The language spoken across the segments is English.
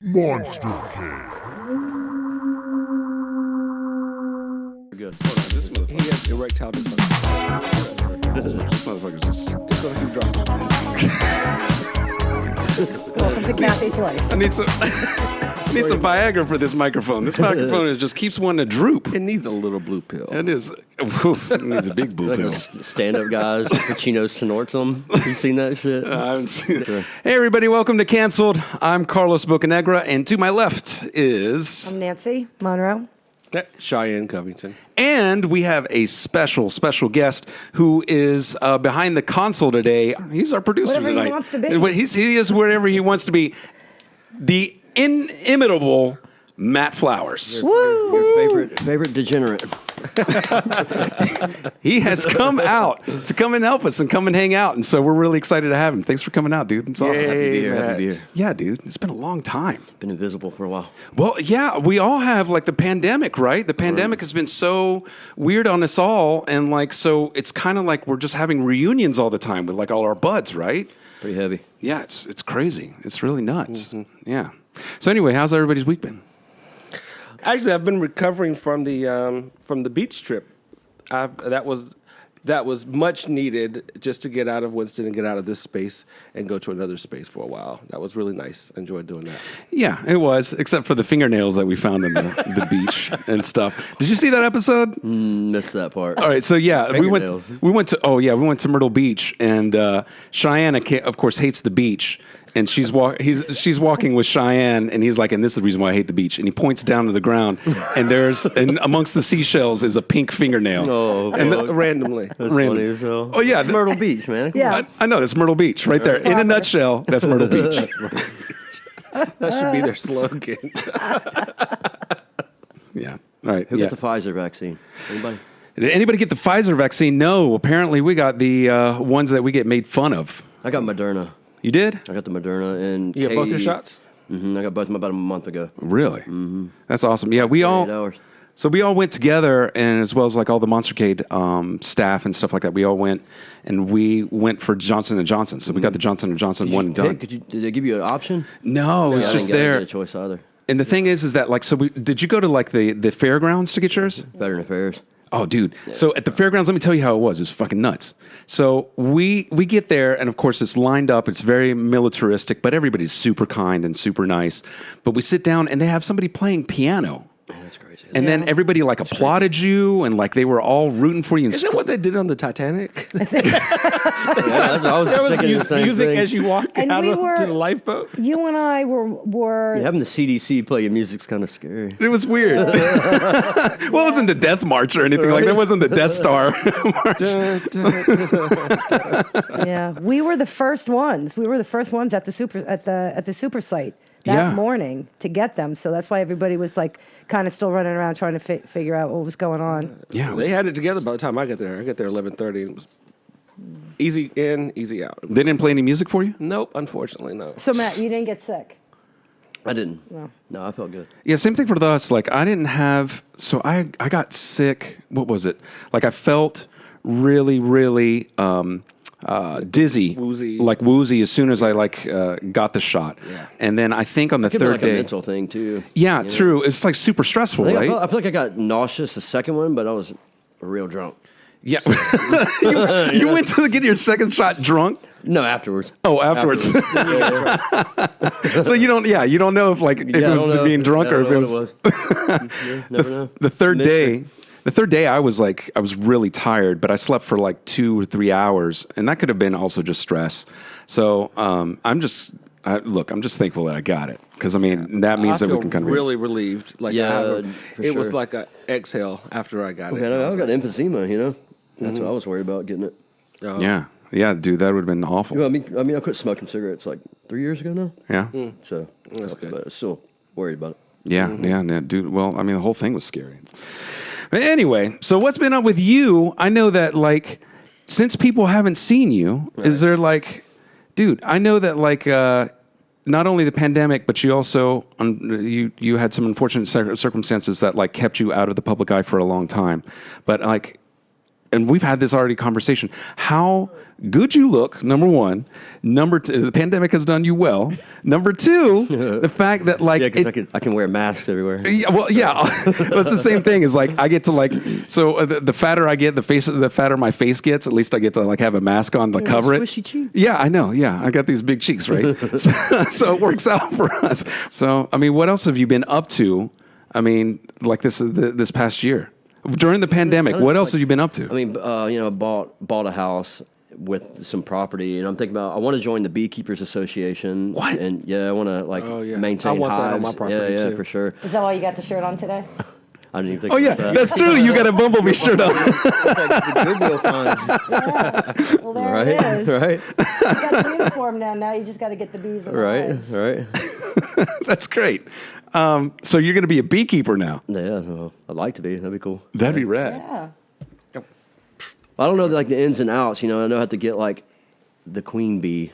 Monster Cave. Good. This motherfucker. He has erectile dysfunction. This motherfucker's just... It's going to keep dropping. Welcome to Kathy's life. I need some Viagra for this microphone. This microphone just keeps wanting to droop. It needs a little blue pill. It is. It needs a big blue Like pill. stand-up guys, Pacino snorts them. You seen that shit? I haven't seen it. Hey, everybody, welcome to Canceled. I'm Carlos Bocanegra, and to my left is... I'm Nancy Monroe. Cheyenne Covington. And we have a special guest who is behind the console today. He's our producer Whatever he tonight. wants to be. He is wherever he wants to be. The inimitable Matt Flowers. Woo! Your favorite degenerate. He has come out to come and help us and come and hang out. And so we're really excited to have him. Thanks for coming out, dude. It's awesome. Happy to be here. Matt. Happy to be here. Yeah, dude. It's been a long time. Been invisible for a while. Well, yeah, we all have like the pandemic, right? The pandemic has been so weird on us all. And like, so it's kind of like we're just having reunions all the time with like all our buds, right? Pretty heavy. Yeah, it's crazy. It's really nuts. Yeah. So anyway, how's everybody's week been? Actually, I've been recovering from the beach trip. That was much needed just to get out of Winston and get out of this space and go to another space for a while. That was really nice. I enjoyed doing that. Yeah, it was, except for the fingernails that we found on the beach and stuff. Did you see that episode? Missed that part. All right, so yeah, we went to Myrtle Beach, and Cheyenne, of course, hates the beach. And she's walking with Cheyenne, and he's like, and this is the reason why I hate the beach. And he points down to the ground, and amongst the seashells is a pink fingernail. Oh, And randomly. that's random. funny as hell. Oh, yeah. It's Myrtle Beach, man. Yeah. I know, that's Myrtle Beach right there. In a nutshell, that's Myrtle Beach. That should be their slogan. Yeah. All right. Who Yeah. got the Pfizer vaccine? Anybody? Did anybody get the Pfizer vaccine? No. Apparently, we got the ones that we get made fun of. I got Moderna. You did? I got the Moderna and You have both your shots? Mm-hmm. I got both of them about a month ago. Really? Mm-hmm. That's awesome. Yeah, we 8 all. hours. So we all went together, and as well as like all the Monstercade staff and stuff like that, we all went, and we went for Johnson & Johnson. So we got the Johnson & Johnson one and done. Did they give you an option? No, it's I just didn't there. get a choice either. And the thing is that like, so did you go to like the fairgrounds to get yours? Veteran Affairs. Oh, dude. So at the fairgrounds, let me tell you how it was. It was fucking nuts. So we get there, and of course, it's lined up. It's very militaristic, but everybody's super kind and super nice. But we sit down, and they have somebody playing piano. That's crazy. And then everybody like applauded you, and like they were all rooting for you. And Isn't that what they did on the Titanic? Yeah, that's what I was There was thinking the same music thing. as you walked And out we onto were- the lifeboat. You and I were Yeah, having the CDC play your music's kind of scary. It was weird. Well, it wasn't the Death March or anything like that. It wasn't the Death Star March. yeah. We were the first ones. We were the first ones at the super site that morning to get them. So that's why everybody was like kind of still running around trying to figure out what was going on. Yeah, They had it together by the time I got there. I got there 11:30. It was easy in, easy out. they didn't play any music for you? Nope, unfortunately, no. So Matt, you didn't get sick. I didn't. No. No, I felt good. Yeah, same thing for us. Like I didn't have, so I got sick. What was it? Like I felt really, really dizzy, woozy as soon as I got the shot. Yeah. And then I think on the It could be third like day, a mental thing too. yeah, true. It's like super stressful, I right? feel like I got nauseous the second one, but I was real drunk. Yeah. you went to get your second shot drunk. No, afterwards. Oh, afterwards. So you don't know if like if it was being drunk or if it was. Never know. The third day, I was really tired, but I slept for like 2 or 3 hours, and that could have been also just stress. So I'm just thankful that I got it because I mean that means I that we feel can kind of really relieved. Like Yeah, for it was sure. like an exhale after I got it. Okay, I got emphysema, you know? That's what I was worried about, getting it. yeah, dude, that would have been awful. Well, I mean, I quit smoking cigarettes like 3 years ago now. Yeah, So, That's good. But still worried about it. yeah, dude. Well, I mean, the whole thing was scary. But anyway, so what's been up with you? I know that like since people haven't seen you, is there like, dude? I know that like. Not only the pandemic, but you also you had some unfortunate circumstances that like kept you out of the public eye for a long time. But like and we've had this already conversation, how good you look, number one. Number two, the pandemic has done you well. Number two, the fact that like... Yeah, because I can wear masks everywhere. Yeah, well, yeah, it's the same thing. Is like I get to like the fatter I get, the fatter my face gets. At least I get to like have a mask on to cover it. Squishy cheeks. Yeah, I know. Yeah, I got these big cheeks, right? so it works out for us. So I mean, what else have you been up to? I mean, like this past year during the pandemic. What else have you been up to? I mean, bought a house with some property, and I'm thinking about I want to join the Beekeepers Association. What? And I want to maintain I want hives. that on my property yeah, too. for sure. Is that why you got the shirt on today? I didn't even think. Oh yeah, about that. that's true. You got a Bumblebee shirt on. The Goodwill finds. Yeah. Well, there Right, it is. right, You got the uniform now. Now you just got to get the bees. And the right, hives. right. That's great. So you're going to be a beekeeper now. Yeah, well, I'd like to be. That'd be cool. That'd be rad. Yeah. I don't know like the ins and outs. I know I have to get like the queen bee.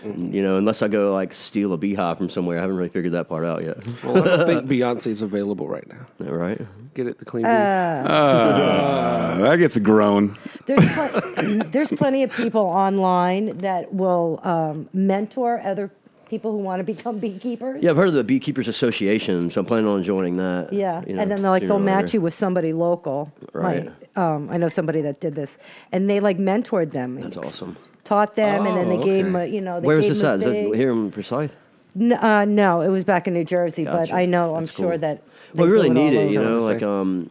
Unless I go like steal a beehive from somewhere. I haven't really figured that part out yet. Well, I don't think Beyonce's available right now. Yeah, right? Get it, the Queen Bee. That gets a groan. There's plenty of people online that will mentor other people who want to become beekeepers. Yeah, I've heard of the Beekeepers Association, so I'm planning on joining that. Yeah, you know, and then they'll sooner or match later. you with somebody local. Right. I know somebody that did this, and they like mentored them. And That's awesome. Taught them, and then they Oh, gave them, okay. they Where is gave this them at? Is big- that here in Forsyth? No, it was back in New Jersey, but Gotcha. I know I'm That's sure cool. that. Well, we they really do need all it, over.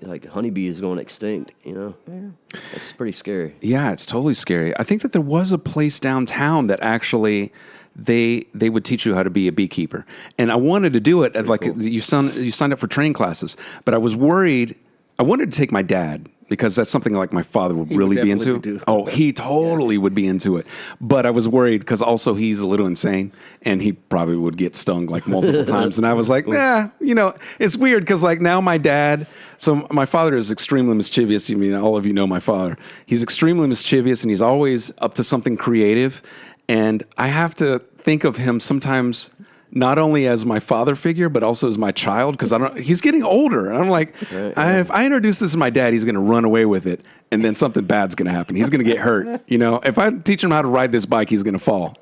like honeybee is going extinct, It's pretty scary. Yeah, it's totally scary. I think that there was a place downtown that actually they would teach you how to be a beekeeper, and I wanted to do it. At like cool. you signed up for training classes, but I was worried. I wanted to take my dad because that's something like my father would He would really be definitely into. do. Oh, he totally would be into it. But I was worried because also he's a little insane and he probably would get stung like multiple times. And I was like, it's weird because like now my dad, so my father is extremely mischievous. I mean, all of you know my father. He's extremely mischievous and he's always up to something creative. And I have to think of him sometimes not only as my father figure, but also as my child, because he's getting older. And I'm like, if I introduce this to my dad, he's going to run away with it. And then something bad's going to happen. He's going to get hurt. If I teach him how to ride this bike, he's going to fall.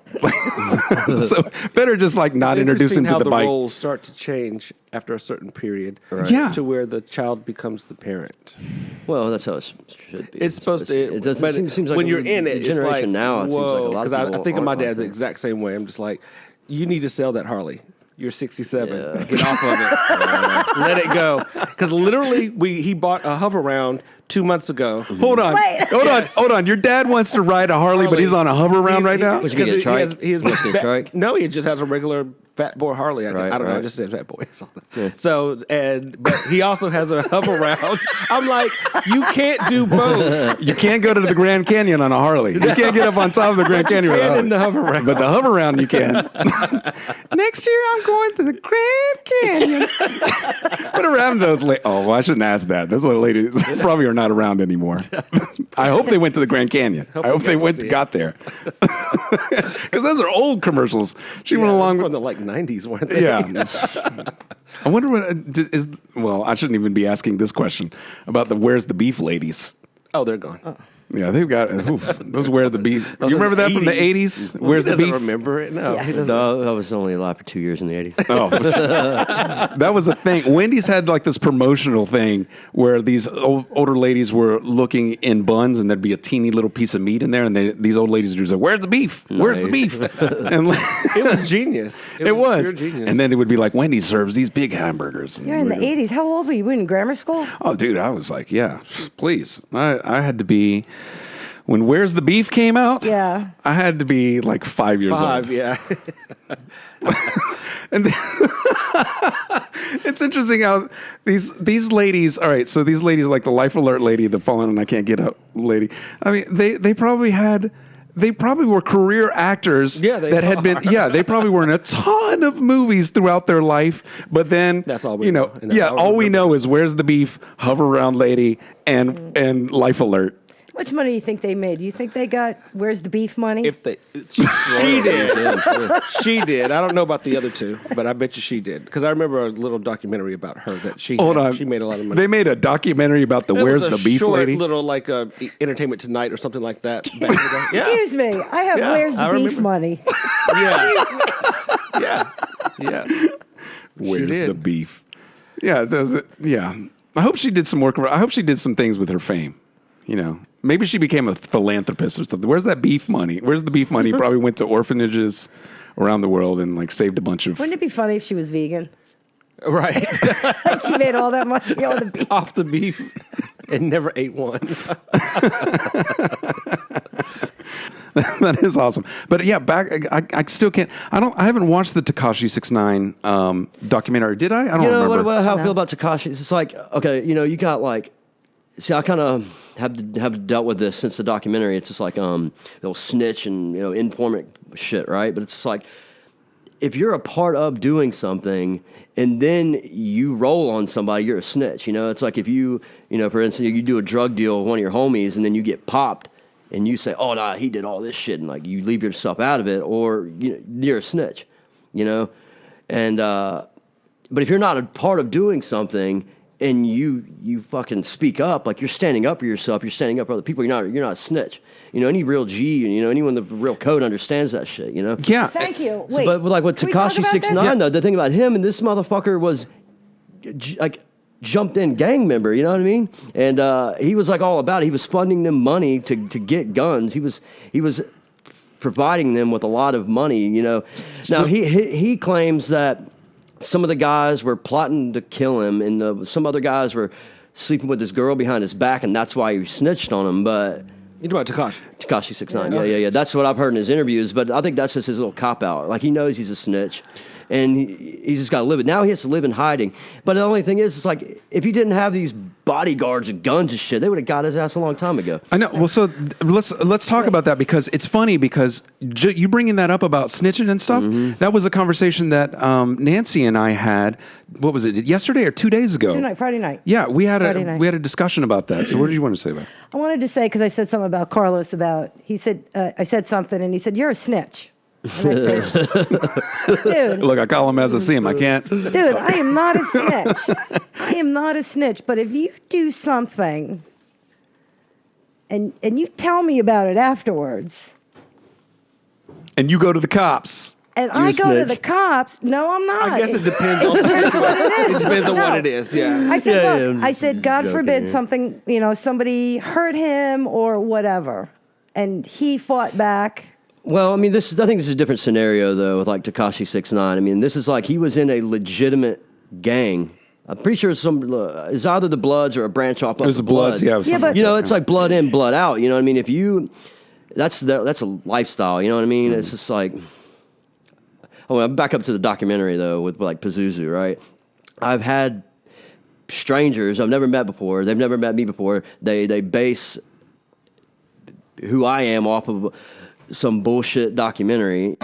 So better just like not It's introduce him interesting to the how bike. the roles start to change after a certain period. Right. Yeah. To where the child becomes the parent. Well, that's how it should be. It's supposed to. It doesn't. But seems like when you're the in it, it's generation like now. It whoa. seems like a lot of I people think of my aren't dad like the that. exact same way. I'm just like, you need to sell that Harley. You're 67. Yeah. Get off of it. Let it go. Because literally, he bought a hover round 2 months ago. Hold on. Wait. Hold on. Your dad wants to ride a Harley, but he's on a hover round right now? Was he gonna get a trike? He has Was he gonna get a trike? No, he just has a regular fat boy Harley. I Right, don't know. I right. just said fat boy. So, but he also has a hover round. I'm like, you can't do both. You can't go to the Grand Canyon on a Harley. You can't get up on top of the Grand Canyon with a And Harley. in the hover round. But the hover round you can. Next year I'm going to the Grand Canyon. What around those ladies? Oh, well, I shouldn't ask that. Those little ladies probably are not around anymore. I hope they went to the Grand Canyon. I hope they got got there. Because those are old commercials. She went Yeah, along from the 90s, weren't they? Yeah. I wonder what is. Well, I shouldn't even be asking this question about the where's the beef ladies. Oh, they're gone. Yeah, they've got those where the beef. You remember that from the 80s? Where's he the doesn't beef? remember it? No. Yes. He doesn't. No, I was only alive for 2 years in the 80s. Oh, that was a thing. Wendy's had like this promotional thing where these older ladies were looking in buns, and there'd be a teeny little piece of meat in there, and these old ladies would say, "Where's the beef? Where's the Nice. beef?" And It was genius. it was, pure genius. and then it would be like, "Wendy's serves these big hamburgers." And You're in the we'd go, 80s. How old were you? You in grammar school? Oh, dude, I was like, yeah, please. I had to be, when Where's the Beef came out, Yeah. I had to be like 5 years old. yeah. And then, it's interesting how these ladies, all right, so these ladies like the Life Alert lady, the Fallen and I Can't Get Up lady, I mean, they probably were career actors Yeah, they that had been, are. they probably were in a ton of movies throughout their life, but then, That's all we know, and that's yeah, all we all we remember. know is Where's the Beef, Hover Around Lady, and Life Alert. much money do you think they made? Do you think they got Where's the Beef money? If they, she did. She did. I don't know about the other two, but I bet you she did. Because I remember a little documentary about her that she made a lot of money. They made a documentary about the It Where's was a the Beef short lady? little like Entertainment Tonight or something like that. Back in the day. Excuse me, I have Yeah, Where's the I Beef remember. money? Yeah. Yeah. Where's did. the beef? Yeah, yeah. I hope she did some work. I hope she did some things with her fame. You know, maybe she became a philanthropist or something. Where's that beef money? Where's the beef money? Probably went to orphanages around the world and like saved a bunch of. Wouldn't it be funny if she was vegan? Right. She made all that money on the beef. Off the beef and never ate one. That is awesome. But yeah, I still can't. I haven't watched the Tekashi 6ix9ine documentary. Did I? I don't remember. How I No. feel about Tekashi. It's just like, okay, you got like, see, I kind of have dealt with this since the documentary. It's just like they'll snitch and informant shit, right? But it's just like, if you're a part of doing something and then you roll on somebody, you're a snitch. It's like if you for instance, you do a drug deal with one of your homies and then you get popped and you say, oh, nah, he did all this shit, and like you leave yourself out of it, or you're a snitch, And but if you're not a part of doing something and you fucking speak up, like you're standing up for yourself, you're standing up for other people, you're not a snitch. Any real G, anyone with the real code understands that shit. Yeah. Thank you. So, Wait, but like with can we talk Tekashi about 6ix9ine this? though, the thing about him and this motherfucker was like jumped in gang member, you know what I mean? And he was like all about it. He was funding them money to get guns. He was providing them with a lot of money, Now he claims that some of the guys were plotting to kill him, and some other guys were sleeping with this girl behind his back, and that's why he snitched on him. But You talking about Tekashi? Tekashi 6ix9ine, yeah. That's what I've heard in his interviews, but I think that's just his little cop out. Like he knows he's a snitch, and he's just got to live it. Now he has to live in hiding. But the only thing is, it's like if he didn't have these bodyguards and guns and shit, they would have got his ass a long time ago. I know. Well, so let's talk about that, because it's funny because you bringing that up about snitching and stuff. That was a conversation that Nancy and I had. What was it? Yesterday or 2 days ago? Friday night. Yeah, we had Friday night. a discussion about that. So what did you want to say about it? I wanted to say, because I said something about Carlos he said, I said something, and he said, you're a snitch. And I said, dude. Look, I call him as I see him. I can't. Dude, I am not a snitch. I am not a snitch. But if you do something and you tell me about it afterwards, And you go to the cops. and You're I a go to snitch. the cops, no, I'm not. I guess it depends on what it is. It depends on No. what it is. Yeah. I said, Yeah, look, yeah, I'm I just said, God joking, forbid yeah. something, somebody hurt him or whatever. And he fought back. Well, I mean, I think this is a different scenario though with like Tekashi 6ix9ine. I mean, this is like he was in a legitimate gang. I'm pretty sure it's either the Bloods or a branch off of It was the Bloods. Yeah, it was Yeah, something but- like that. it's like blood in, blood out. You know what I mean? If you, that's a lifestyle. You know what I mean? It's just like, oh, I'm back up to the documentary though with like Pazuzu, right? I've had strangers I've never met before. They've never met me before. They base who I am off of some bullshit documentary.